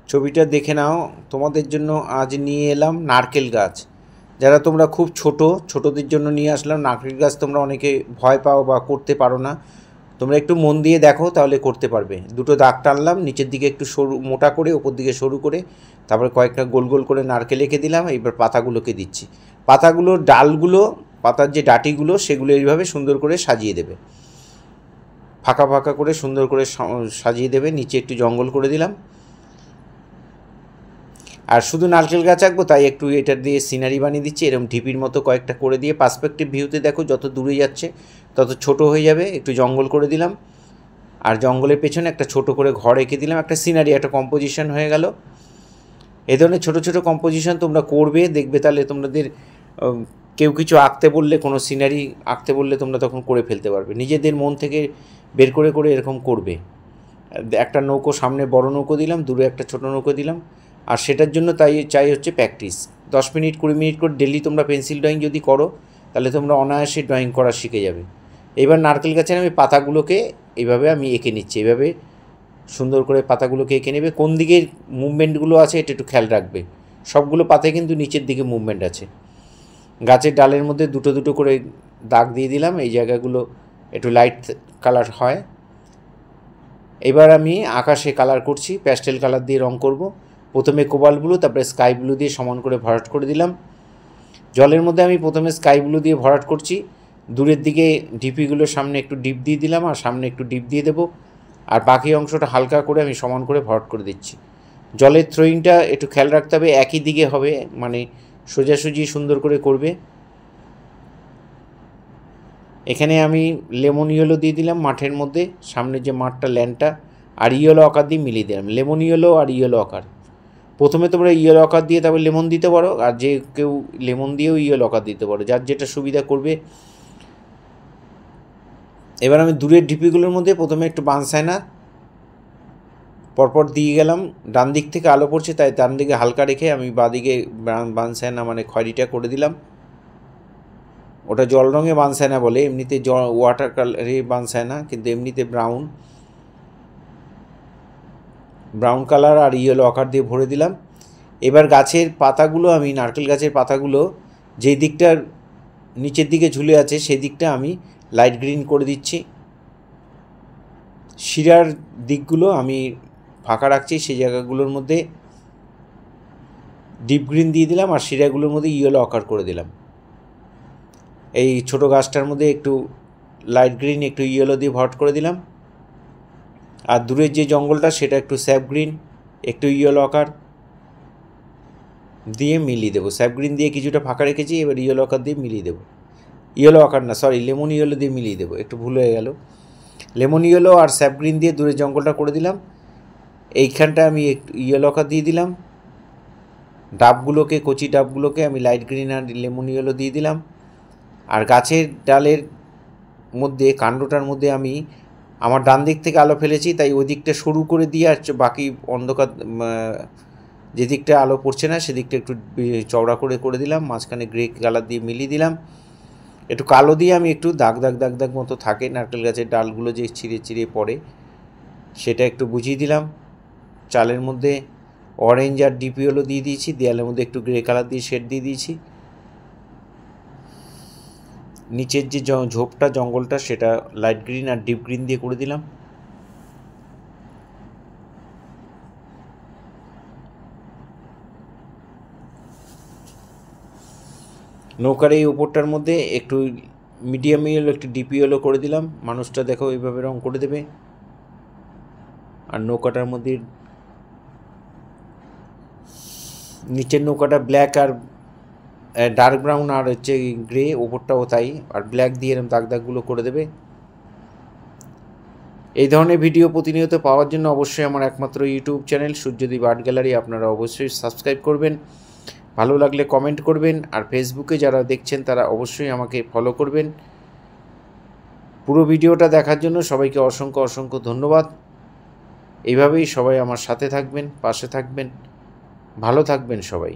ছবিটা দেখে নাও। তোমাদের জন্য আজ নিয়ে এলাম নারকেল গাছ। যারা তোমরা খুব ছোটদের জন্য নিয়ে আসলাম। নারকেল গাছ তোমরা অনেকে ভয় পাও বা করতে পারো না, তোমরা একটু মন দিয়ে দেখো তাহলে করতে পারবে। দুটো দাগ টানলাম, নিচের দিকে একটু সরু মোটা করে, ওপর দিকে সরু করে, তারপরে কয়েকটা গোল গোল করে নারকেল এঁকে দিলাম। এবার পাতাগুলোকে দিচ্ছি। পাতাগুলোর ডালগুলো, পাতার যে ডাঁটিগুলো, সেগুলো এইভাবে সুন্দর করে সাজিয়ে দেবে, ফাঁকা ফাঁকা করে সুন্দর করে সাজিয়ে দেবে। নিচে একটু জঙ্গল করে দিলাম। আর শুধু নারকেল গাছ আঁকবো তাই একটু এটা দিয়ে সিনারি বানিয়ে দিচ্ছি। এরকম ঢিপির মতো কয়েকটা করে দিয়ে পার্সপেক্টিভ ভিউতে দেখো, যত দূরে যাচ্ছে তত ছোট হয়ে যাবে। একটু জঙ্গল করে দিলাম, আর জঙ্গলের পেছনে একটা ছোট করে ঘর এঁকে দিলাম। একটা সিনারি, একটা কম্পোজিশন হয়ে গেল। এই ধরনের ছোটো ছোটো কম্পোজিশন তোমরা করবে, দেখবে তাহলে তোমাদের কেউ কিছু আঁকতে বললে, কোনো সিনারি আঁকতে বললে তোমরা তখন করে ফেলতে পারবে। নিজেদের মন থেকে বের করে করে এরকম করবে। একটা নৌকো, সামনে বড় নৌকো দিলাম, দূরে একটা ছোট নৌকো দিলাম। আর সেটার জন্য চাই হচ্ছে প্র্যাকটিস। 10 মিনিট 20 মিনিট করে ডেলি তোমরা পেন্সিল ড্রয়িং যদি করো, তাহলে তোমরা অনায়াসে ড্রয়িং করা শিখে যাবে। এবার নারকেল গাছের আমি পাতাগুলোকে এইভাবে আমি এঁকে নিচ্ছি। এইভাবে সুন্দর করে পাতাগুলোকে এঁকে নেবে। কোন দিকে মুভমেন্টগুলো আছে এটা একটু খেয়াল রাখবে। সবগুলো পাতায় কিন্তু নিচের দিকে মুভমেন্ট আছে। গাছের ডালের মধ্যে দুটো দুটো করে দাগ দিয়ে দিলাম। এই জায়গাগুলো একটু লাইট কালার হয়। এবার আমি আকাশে কালার করছি, প্যাস্টেল কালার দিয়ে রং করব। প্রথমে কোবাল্ট ব্লু, তারপরে স্কাই ব্লু দিয়ে সমান করে ভরাট করে দিলাম। জলের মধ্যে আমি প্রথমে স্কাই ব্লু দিয়ে ভরাট করছি। দূরের দিকে ঢিপিগুলোর সামনে একটু ডিপ দিয়ে দিলাম, আর সামনে একটু ডিপ দিয়ে দেবো। আর বাকি অংশটা হালকা করে আমি সমান করে ভরাট করে দিচ্ছি। জলের থ্রোয়িংটা একটু খেয়াল রাখতে হবে, একই দিকে হবে, মানে সোজাসুজি সুন্দর করে করবে। এখানে আমি লেমন ইয়েলো দিয়ে দিলাম মাঠের মধ্যে, সামনে যে মাঠটা, ল্যান্ডটা, আর ইয়েলো আকার দিয়ে মিলিয়ে দিলাম। লেমন ইয়েলো আর ইয়েলো আকার। প্রথমে তোমরা ইয়েলো আকার দিয়ে তারপর লেমন দিতে পারো, আর যে কেউ লেমন দিয়েও ইয়েলো আকার দিতে পারো, যার যেটা সুবিধা করবে। এবার আমি দূরের ঢিপিগুলোর মধ্যে প্রথমে একটু বানসায়না পরপর দিয়ে গেলাম। ডান দিক থেকে আলো পড়ছে তাই ডান দিকে হালকা রেখে আমি বাঁদিকে বানসায়না মানে খয়েরিটা করে দিলাম। ওটা জল রঙে বানসায়না বলে, এমনিতে ওয়াটার কালারে বানসায়না, কিন্তু এমনিতে ব্রাউন কালার আর ইয়েলো আকার দিয়ে ভরে দিলাম। এবার গাছের পাতাগুলো, আমি নারকেল গাছের পাতাগুলো যেই দিকটা নিচের দিকে ঝুলে আছে সেই দিকটা আমি লাইট গ্রিন করে দিচ্ছি। শিরার দিকগুলো আমি ফাঁকা রাখছি, সেই জায়গাগুলোর মধ্যে ডিপ গ্রিন দিয়ে দিলাম, আর শিরাগুলোর মধ্যে ইয়েলো আকার করে দিলাম। এই ছোটো গাছটার মধ্যে একটু লাইট গ্রিন একটু ইয়েলো দিয়ে ভরাট করে দিলাম। আর দূরের যে জঙ্গলটা সেটা একটু স্যাপ গ্রিন একটু ইয়েলো আকার দিয়ে মিলিয়ে দেবো। স্যাপ গ্রিন দিয়ে কিছুটা ফাঁকা রেখেছি, এবার ইয়েলো আকার দিয়ে মিলিয়ে দেবো। ইয়েলো আকার না, সরি, লেমন ইয়েলো দিয়ে মিলিয়ে দেবো, একটু ভুল হয়ে গেল। লেমন ইয়েলো আর স্যাপ গ্রিন দিয়ে দূরের জঙ্গলটা করে দিলাম। এইখানটা আমি একটু ইয়েলো আকার দিয়ে দিলাম। ডাবগুলোকে, কচি ডাবগুলোকে আমি লাইট গ্রিন আর লেমন ইয়েলো দিয়ে দিলাম। আর গাছের ডালের মধ্যে, কাণ্ডটার মধ্যে আমি আমার ডান দিক থেকে আলো ফেলেছি তাই ওই দিকটা সরু করে দিয়ে, আর বাকি অন্ধকার যে দিকটা আলো পড়ছে না সেদিকটা একটু চওড়া করে দিলাম। মাঝখানে গ্রে কালার দিয়ে মিলিয়ে দিলাম। একটু কালো দিয়ে আমি একটু দাগ দাগ দাগ দাগ মতো থাকে নারকেল গাছের ডালগুলো যে চিরে চিরে পড়ে, সেটা একটু বুঝিয়ে দিলাম। চালের মধ্যে অরেঞ্জ আর ডিপ ইয়েলো দিয়ে দিয়েছি। দেয়ালের মধ্যে একটু গ্রে কালার দিয়ে শেড দিয়ে দিয়েছি। নিচের যে ঝোপটা, জঙ্গলটা, সেটা লাইট গ্রিন আর ডিপ গ্রিন দিয়ে করে দিলাম। নৌকার এই উপরটার মধ্যে একটু মিডিয়াম ইয়েলো একটু ডিপ ইয়েলো করে দিলাম। মানুষটা দেখো এইভাবে রং করে দেবে। আর নৌকাটার মধ্যে নিচের নৌকাটা ব্ল্যাক আর ডার্ক ব্রাউন আর হচ্ছে গ্রে, ওপরটাও তাই, আর ব্ল্যাক দিয়ে এরকম দাগ দাগগুলো করে দেবে। এই ধরনের ভিডিও প্রতিনিয়ত পাওয়ার জন্য অবশ্যই আমার একমাত্র YouTube channel Suryadip art gallery আপনারা অবশ্যই সাবস্ক্রাইব করবেন। ভালো লাগলে কমেন্ট করবেন। আর ফেসবুকে যারা দেখছেন তারা অবশ্যই আমাকে ফলো করবেন। পুরো ভিডিওটা দেখার জন্য সবাইকে অসংখ্য অসংখ্য ধন্যবাদ। এইভাবেই সবাই আমার সাথে থাকবেন, পাশে থাকবেন, ভালো থাকবেন সবাই।